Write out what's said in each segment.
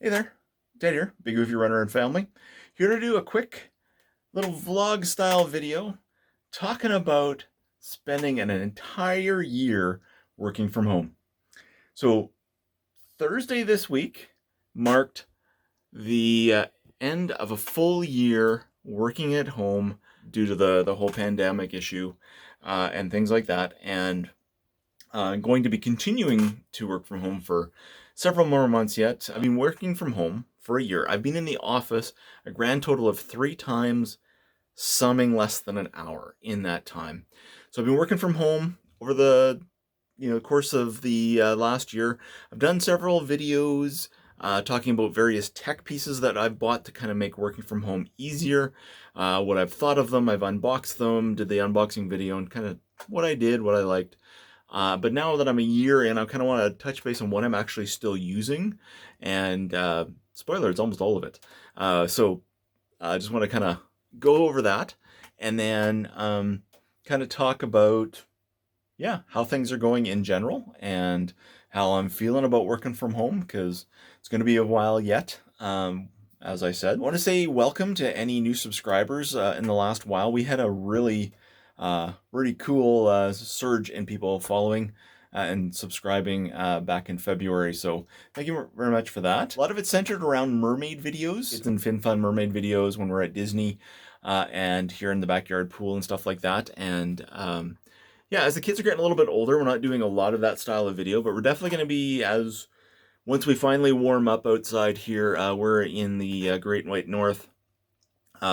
Hey there, Ted here, BigGoofyRunner and family. Here to do a quick little vlog style video talking about spending an entire year working from home. So Thursday this week marked the end of a full year working at home due to the whole pandemic issue and things like that. And I'm going to be continuing to work from home for several more months yet. I've been working from home for a year. I've been in the office a grand total of 3 times, summing less than an hour in that time. So I've been working from home over the course of the last year. I've done several videos talking about various tech pieces that I've bought to kind of make working from home easier. What I've thought of them, I've unboxed them, did the unboxing video, and kind of what I did, what I liked. But now that I'm a year in, I kind of want to touch base on what I'm actually still using. And spoiler, it's almost all of it. So I just want to kind of go over that and then kind of talk about, how things are going in general and how I'm feeling about working from home, because it's going to be a while yet. As I said, I want to say welcome to any new subscribers in the last while. We had a really cool surge in people following and subscribing back in February. So thank you very much for that. A lot of it centered around mermaid videos. It's in FinFun mermaid videos when we're at Disney and here in the backyard pool and stuff like that. And as the kids are getting a little bit older, we're not doing a lot of that style of video, but we're definitely going to be, once we finally warm up outside here, we're in the Great White North.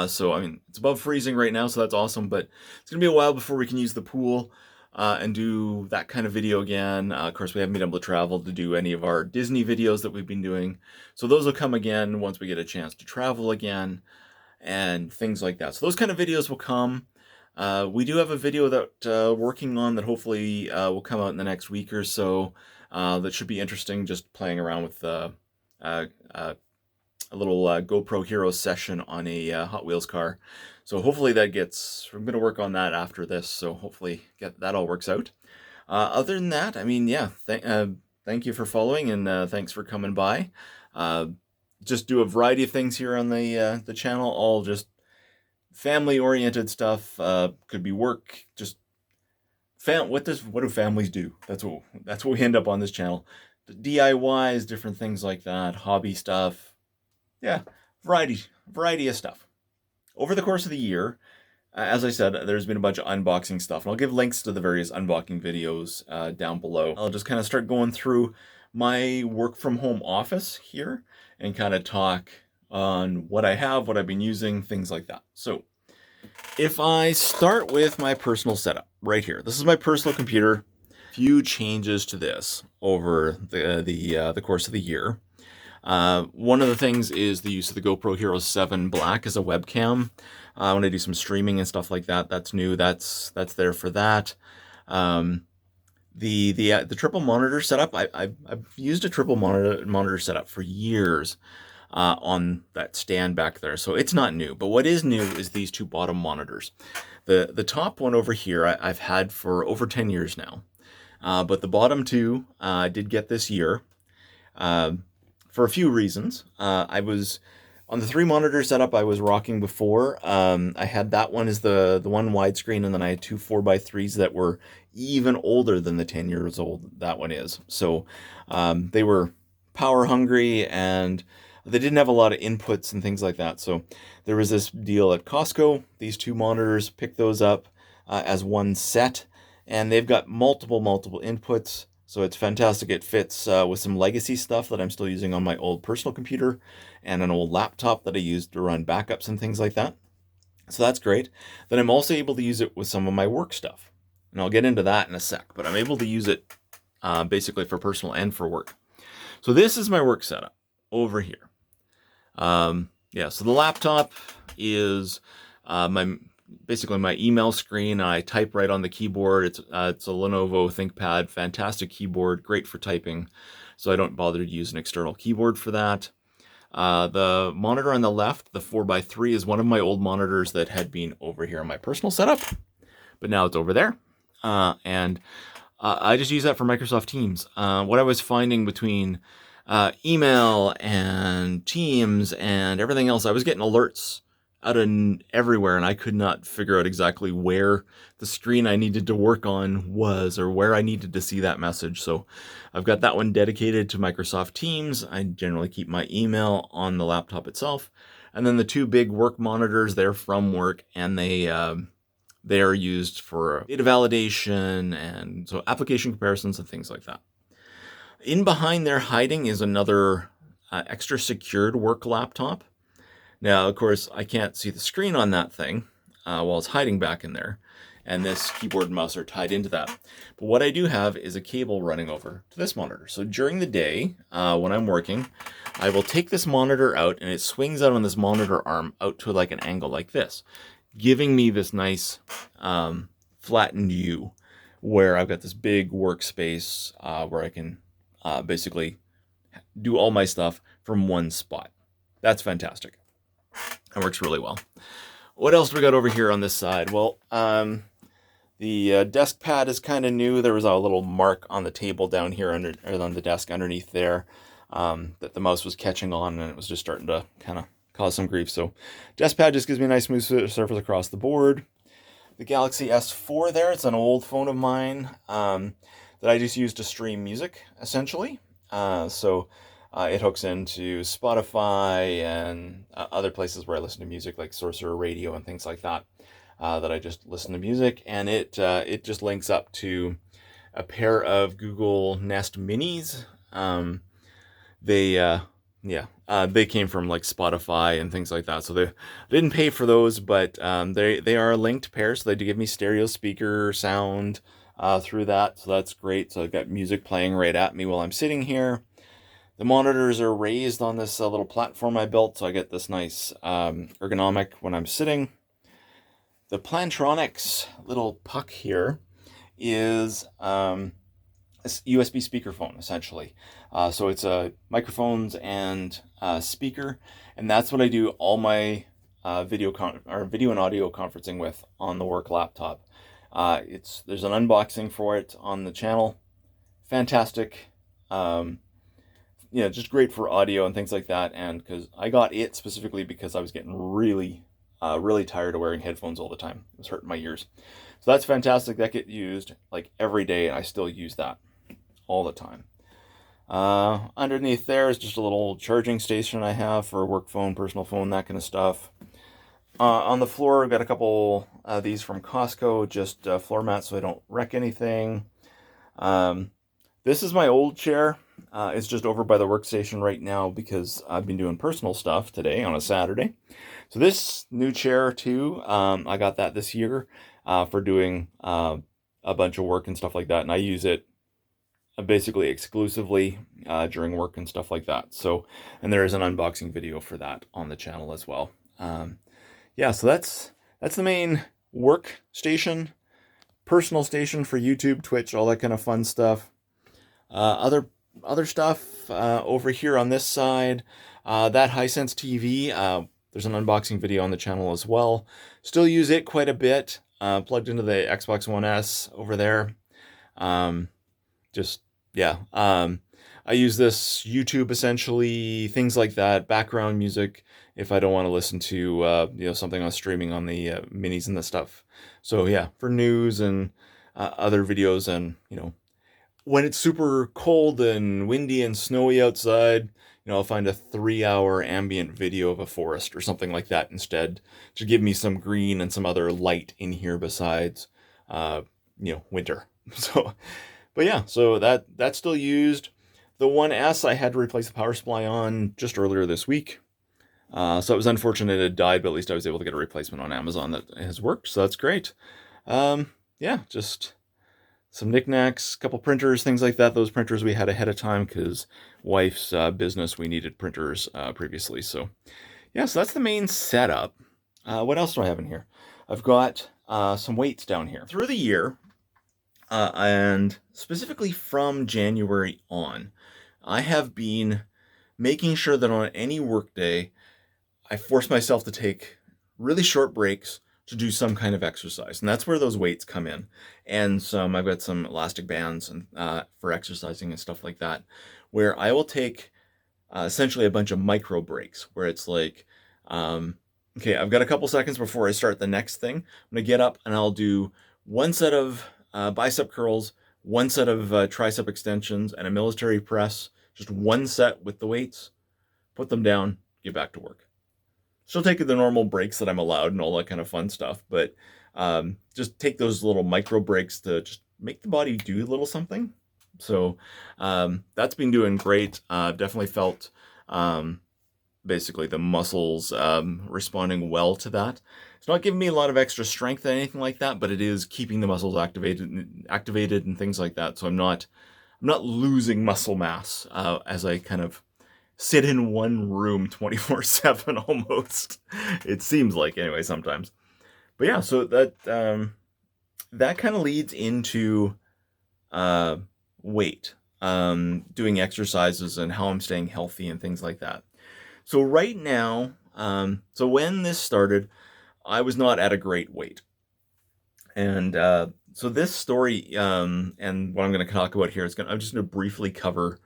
So, I mean, it's above freezing right now, so that's awesome, but it's going to be a while before we can use the pool and do that kind of video again. Of course, we haven't been able to travel to do any of our Disney videos that we've been doing. So those will come again once we get a chance to travel again and things like that. So those kind of videos will come. We do have a video that working on that hopefully will come out in the next week or so. That should be interesting, just playing around with a little GoPro Hero session on a Hot Wheels car. So hopefully that I'm going to work on that after this, so hopefully that all works out. Other than that, I mean, thank you for following, and thanks for coming by. Just do a variety of things here on the channel, all just family-oriented stuff. Could be work, just what do families do? That's what we end up on this channel. The DIYs, different things like that, hobby stuff. Variety of stuff. Over the course of the year, as I said, there's been a bunch of unboxing stuff, and I'll give links to the various unboxing videos down below. I'll just kind of start going through my work from home office here and kind of talk on what I have, what I've been using, things like that. So if I start with my personal setup right here, this is my personal computer. Few changes to this over the course of the year. One of the things is the use of the GoPro Hero 7 Black as a webcam. I want to do some streaming and stuff like that. That's new. That's there for that. The triple monitor setup. I've used a triple monitor setup for years on that stand back there, so it's not new. But what is new is these two bottom monitors. The top one over here I've had for over 10 years now, but the bottom two I did get this year. For a few reasons. I was on the 3 monitor setup I was rocking before. I had that one as the one widescreen, and then I had 2 4x3s that were even older than the 10 years old that one is. So they were power hungry and they didn't have a lot of inputs and things like that. So there was this deal at Costco, these 2 monitors, pick those up as one set, and they've got multiple inputs. So it's fantastic. It fits with some legacy stuff that I'm still using on my old personal computer and an old laptop that I used to run backups and things like that. So that's great. Then I'm also able to use it with some of my work stuff. And I'll get into that in a sec, but I'm able to use it basically for personal and for work. So this is my work setup over here. So the laptop is basically my email screen. I type right on the keyboard. It's a Lenovo ThinkPad, fantastic keyboard, great for typing, so I don't bother to use an external keyboard for that. The monitor on the left, the 4x3, is one of my old monitors that had been over here in my personal setup, but now it's over there. And I just use that for Microsoft Teams. What I was finding between email and Teams and everything else. I was getting alerts out of everywhere, and I could not figure out exactly where the screen I needed to work on was, or where I needed to see that message. So I've got that one dedicated to Microsoft Teams. I generally keep my email on the laptop itself. And then the two big work monitors, they're from work, and they are used for data validation and so application comparisons and things like that. In behind there hiding is another extra secured work laptop. Now, of course, I can't see the screen on that thing while it's hiding back in there. And this keyboard and mouse are tied into that. But what I do have is a cable running over to this monitor. So during the day, when I'm working, I will take this monitor out, and it swings out on this monitor arm out to like an angle like this, giving me this nice flattened U where I've got this big workspace where I can basically do all my stuff from one spot. That's fantastic. It works really well. What else do we got over here on this side? Well, the desk pad is kind of new. There was a little mark on the table down here on the desk underneath there that the mouse was catching on, and it was just starting to kind of cause some grief. So desk pad just gives me a nice smooth surface across the board. The Galaxy S4 there, it's an old phone of mine that I just use to stream music, essentially. It hooks into Spotify and other places where I listen to music, like Sorcerer Radio and things like that, that I just listen to music. And it just links up to a pair of Google Nest Minis. They came from like Spotify and things like that. So they didn't pay for those, but they are a linked pair. So they do give me stereo speaker sound through that. So that's great. So I've got music playing right at me while I'm sitting here. The monitors are raised on this little platform I built, so I get this nice ergonomic when I'm sitting. The Plantronics little puck here is a USB speakerphone, essentially. So it's microphones and speaker, and that's what I do all my video and audio conferencing with on the work laptop. There's an unboxing for it on the channel. Fantastic. Just great for audio and things like that. And because I got it specifically because I was getting really tired of wearing headphones all the time. It was hurting my ears. So that's fantastic. That gets used like every day, and I still use that all the time. Underneath there is just a little charging station I have for a work phone, personal phone, that kind of stuff. On the floor, I've got a couple of these from Costco, just floor mats so I don't wreck anything. This is my old chair. It's just over by the workstation right now because I've been doing personal stuff today on a Saturday. So this new chair too, I got that this year for doing a bunch of work and stuff like that. And I use it basically exclusively during work and stuff like that. So, and there is an unboxing video for that on the channel as well. So that's the main workstation, personal station for YouTube, Twitch, all that kind of fun stuff. Other stuff over here on this side, that Hisense TV, there's an unboxing video on the channel as well. Still use it quite a bit, plugged into the Xbox One S over there. I use this YouTube essentially, things like that, background music, if I don't want to listen to something on streaming on the minis and the stuff. So yeah, for news and other videos, and when it's super cold and windy and snowy outside, I'll find a 3-hour ambient video of a forest or something like that instead to give me some green and some other light in here besides, winter. So that's still used. The 1S I had to replace the power supply on just earlier this week. So it was unfortunate it died, but at least I was able to get a replacement on Amazon that has worked. So that's great. Just some knickknacks, a couple printers, things like that. Those printers we had ahead of time because wife's business, we needed printers previously. So that's the main setup. What else do I have in here? I've got some weights down here. Through the year, and specifically from January on, I have been making sure that on any work day, I force myself to take really short breaks to do some kind of exercise. And that's where those weights come in. And I've got some elastic bands and for exercising and stuff like that, where I will take essentially a bunch of micro breaks where it's like, okay, I've got a couple seconds before I start the next thing. I'm going to get up and I'll do one set of bicep curls, one set of tricep extensions, and a military press. Just one set with the weights, put them down, get back to work. Still take the normal breaks that I'm allowed and all that kind of fun stuff, but just take those little micro breaks to just make the body do a little something. So that's been doing great. Definitely felt basically the muscles responding well to that. It's not giving me a lot of extra strength or anything like that, but it is keeping the muscles activated and things like that. So I'm not losing muscle mass as I kind of sit in one room 24/7 almost. It seems like, anyway, sometimes. But yeah, so that kind of leads into weight, doing exercises and how I'm staying healthy and things like that. So right now, so when this started, I was not at a great weight. And so this story and what I'm going to talk about here I'm just going to briefly cover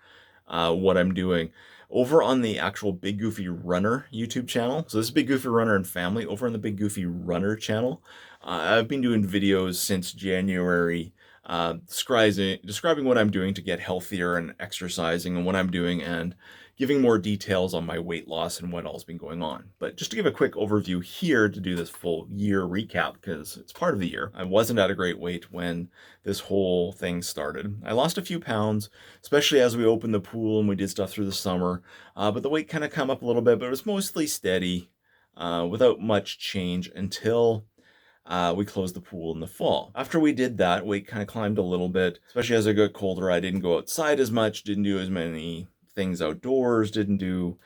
what I'm doing over on the actual Big Goofy Runner YouTube channel. So this is Big Goofy Runner and Family. Over on the Big Goofy Runner channel, I've been doing videos since January describing what I'm doing to get healthier and exercising and what I'm doing and giving more details on my weight loss and what all's been going on. But just to give a quick overview here to do this full year recap, because it's part of the year. I wasn't at a great weight when this whole thing started. I lost a few pounds, especially as we opened the pool and we did stuff through the summer. But the weight kind of come up a little bit, but it was mostly steady without much change until we closed the pool in the fall. After we did that, weight kind of climbed a little bit, especially as I got colder. I didn't go outside as much, didn't do as many things outdoors, didn't do,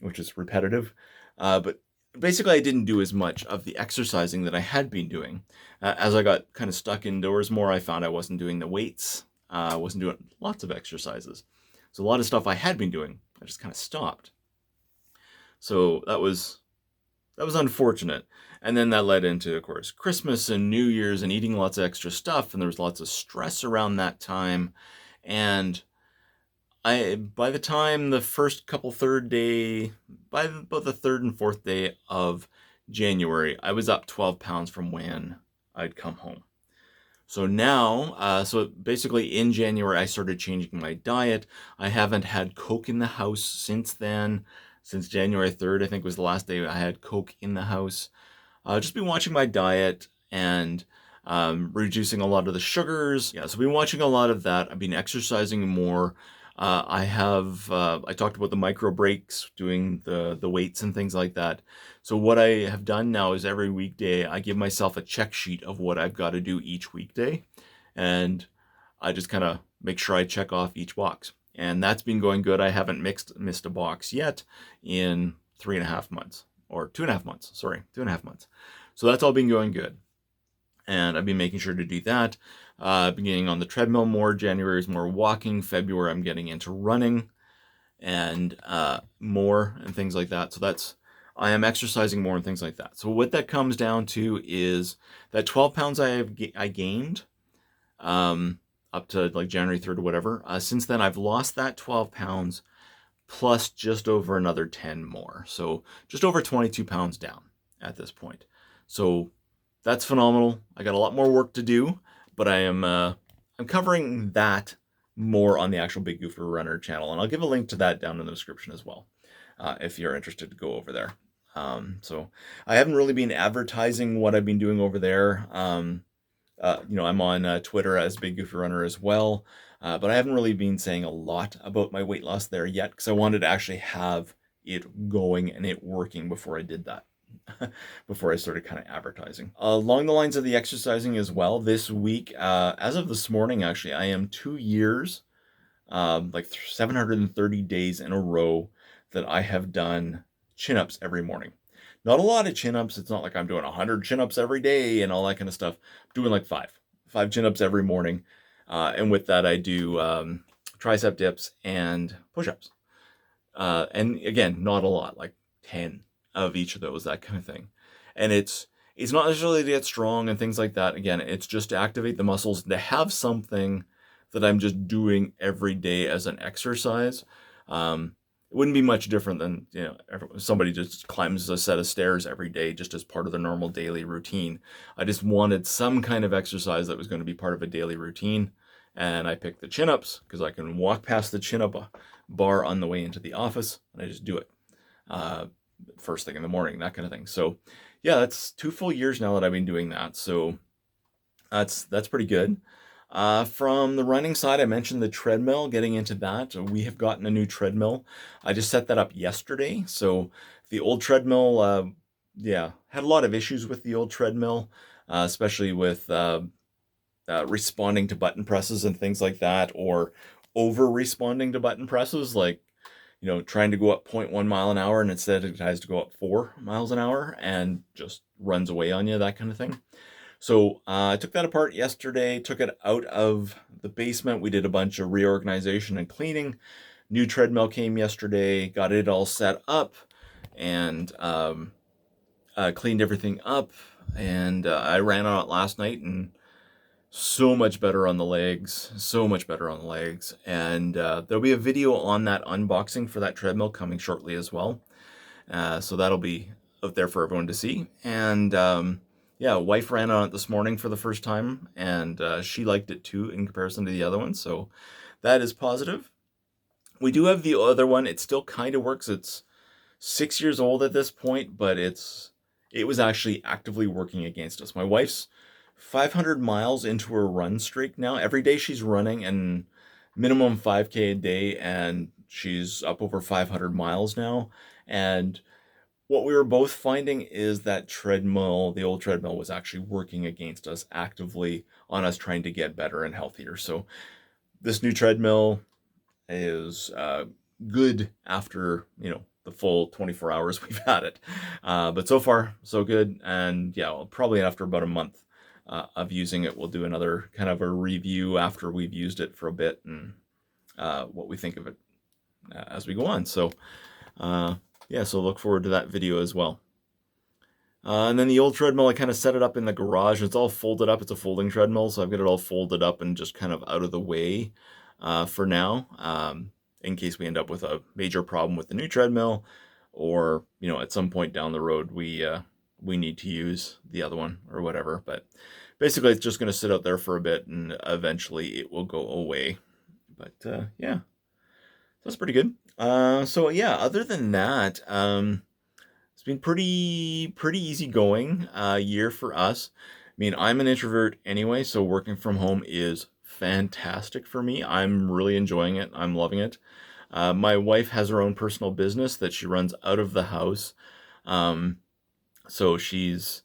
which is repetitive, but basically I didn't do as much of the exercising that I had been doing. As I got kind of stuck indoors more, I found I wasn't doing the weights, I wasn't doing lots of exercises. So a lot of stuff I had been doing, I just kind of stopped. So that was unfortunate. And then that led into, of course, Christmas and New Year's and eating lots of extra stuff, and there was lots of stress around that time. And by the time the first couple by about the third and fourth day of January, I was up 12 pounds from when I'd come home. So now, so basically in January, I started changing my diet. I haven't had Coke in the house since then. Since January 3rd, I think was the last day I had Coke in the house. Just been watching my diet and reducing a lot of the sugars. Yeah, so I've been watching a lot of that. I've been exercising more. I talked about the micro breaks, doing the weights and things like that. So what I have done now is every weekday, I give myself a check sheet of what I've got to do each weekday. And I just kind of make sure I check off each box. And that's been going good. I haven't missed a box yet in 3.5 months. Or 2.5 months, sorry, 2.5 months. So that's all been going good. And I've been making sure to do that. I've been getting on the treadmill more. January is more walking. February, I'm getting into running and more and things like that. So I am exercising more and things like that. So what that comes down to is that 12 pounds I gained up to like January 3rd or whatever. Since then, I've lost that 12 pounds plus just over another 10 more. So just over 22 pounds down at this point. So that's phenomenal. I got a lot more work to do, but I'm covering that more on the actual Big Goofy Runner channel. And I'll give a link to that down in the description as well, if you're interested to go over there. So I haven't really been advertising what I've been doing over there. I'm on Twitter as Big Goofy Runner as well. But I haven't really been saying a lot about my weight loss there yet because I wanted to actually have it going and it working before I did that, before I started kind of advertising. Along the lines of the exercising as well, this week, as of this morning, actually, I am 2 years, like 730 days in a row that I have done chin-ups every morning. Not a lot of chin-ups. It's not like I'm doing 100 chin-ups every day and all that kind of stuff. I'm doing like five chin-ups every morning. And with that, I do tricep dips and push-ups. And again, not a lot, like 10 of each of those, that kind of thing. And it's not necessarily to get strong and things like that. Again, it's just to activate the muscles, to have something that I'm just doing every day as an exercise. It wouldn't be much different than, you know, somebody just climbs a set of stairs every day just as part of their normal daily routine. I just wanted some kind of exercise that was going to be part of a daily routine. And I picked the chin-ups because I can walk past the chin-up bar on the way into the office, and I just do it first thing in the morning, that kind of thing. So yeah, that's 2 full years now that I've been doing that. So that's pretty good. From the running side, I mentioned the treadmill, getting into that. We have gotten a new treadmill. I just set that up yesterday. So the old treadmill, yeah, had a lot of issues with the old treadmill, especially with responding to button presses and things like that, or over responding to button presses, like, you know, trying to go up 0.1 mile an hour and instead it tries to go up 4 miles an hour and just runs away on you, that kind of thing. So I took that apart yesterday, took it out of the basement. We did a bunch of reorganization and cleaning. New treadmill came yesterday, got it all set up, and cleaned everything up. And I ran on it last night, and so much better on the legs, so much better on the legs. And there'll be a video on that unboxing for that treadmill coming shortly as well. So that'll be out there for everyone to see. And yeah, wife ran on it this morning for the first time, and she liked it too in comparison to the other one. So that is positive. We do have the other one. It still kind of works. It's 6 years old at this point, but it was actually actively working against us. My wife's 500 miles into her run streak now. Every day she's running, and minimum 5K a day, and she's up over 500 miles now. And what we were both finding is that treadmill, the old treadmill, was actually working against us actively on us trying to get better and healthier. So this new treadmill is good after, you know, the full 24 hours we've had it. But so far, so good. And yeah, well, probably after about a month of using it, we'll do another kind of a review after we've used it for a bit, and what we think of it as we go on. So yeah, so look forward to that video as well. And then the old treadmill, I kind of set it up in the garage. It's all folded up. It's a folding treadmill, so I've got it all folded up and just kind of out of the way for now, in case we end up with a major problem with the new treadmill, or, you know, at some point down the road we need to use the other one or whatever. But basically, it's just going to sit out there for a bit, and eventually it will go away. But yeah, that's pretty good. So yeah, other than that, it's been pretty easy going year for us. I mean, I'm an introvert anyway, so working from home is fantastic for me. I'm really enjoying it. I'm loving it. My wife has her own personal business that she runs out of the house. So she's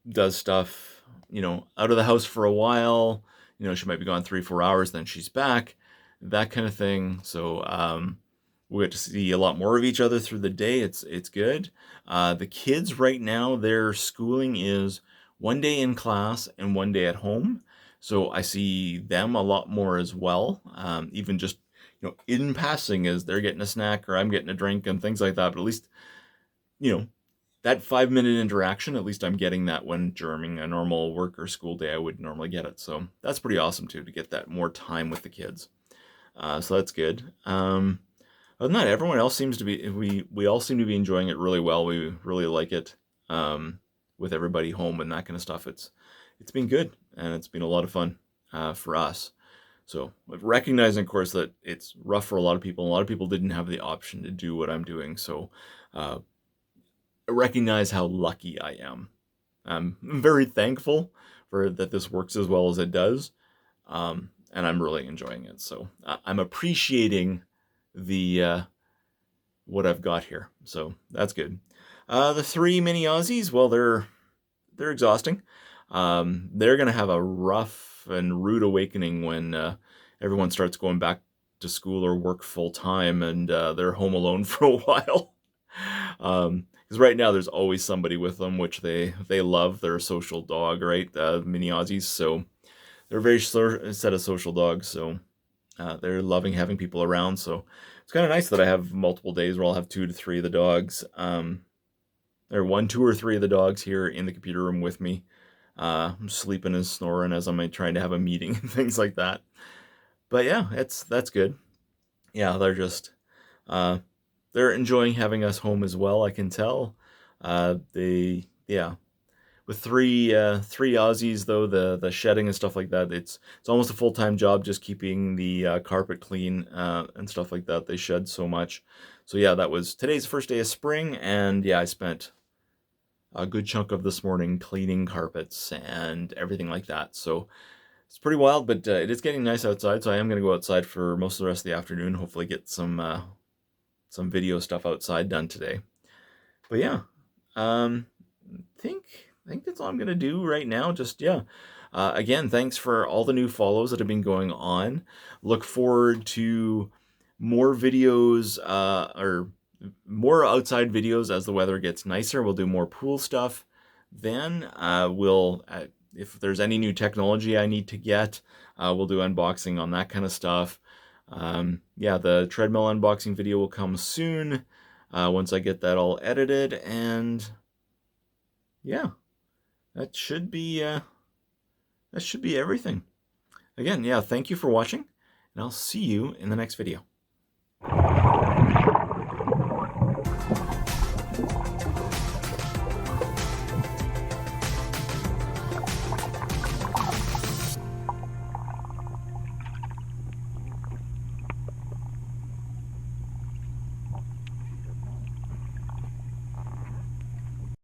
does stuff, you know, out of the house for a while. You know, she might be gone 3-4 hours, then she's back, that kind of thing. So we get to see a lot more of each other through the day. It's good. The kids right now, their schooling is 1 day in class and 1 day at home. So I see them a lot more as well. Even just, you know, in passing as they're getting a snack or I'm getting a drink and things like that. But at least, you know, that 5-minute interaction, at least I'm getting that when during a normal work or school day I would normally get it. So that's pretty awesome too, to get that more time with the kids. So that's good. Other than that, everyone else seems to be, we all seem to be enjoying it really well. We really like it, with everybody home and that kind of stuff. It's been good, and it's been a lot of fun for us. So recognizing, of course, that it's rough for a lot of people. A lot of people didn't have the option to do what I'm doing. So I recognize how lucky I am. I'm very thankful for that this works as well as it does, and I'm really enjoying it. So I'm appreciating the what I've got here. So that's good. The 3 mini Aussies, well, they're exhausting. They're gonna have a rough and rude awakening when everyone starts going back to school or work full time, and they're home alone for a while. Because right now there's always somebody with them, which they love. They're a social dog, right? Mini Aussies, so they're a very set of social dogs. So they're loving having people around. So it's kind of nice that I have multiple days where I'll have 2 to 3 of the dogs. There 1, 2, or 3 of the dogs here in the computer room with me. I'm sleeping and snoring as I'm trying to have a meeting and things like that. But yeah, that's good. yeah, they're just they're enjoying having us home as well. I can tell. Yeah, with three Aussies though, the shedding and stuff like that, it's almost a full-time job just keeping the carpet clean and stuff like that. They shed so much. So yeah, that was today's first day of spring, and yeah, I spent a good chunk of this morning cleaning carpets and everything like that. So it's pretty wild, but it is getting nice outside, so I am going to go outside for most of the rest of the afternoon. Hopefully, get some video stuff outside done today. But yeah, um, I think that's all I'm gonna do right now. Just yeah. Again, thanks for all the new follows that have been going on. Look forward to more videos or more outside videos as the weather gets nicer. We'll do more pool stuff. Then if there's any new technology I need to get, we'll do unboxing on that kind of stuff. Yeah, the treadmill unboxing video will come soon once I get that all edited, and yeah, that should be everything. Again, yeah, thank you for watching, and I'll see you in the next video.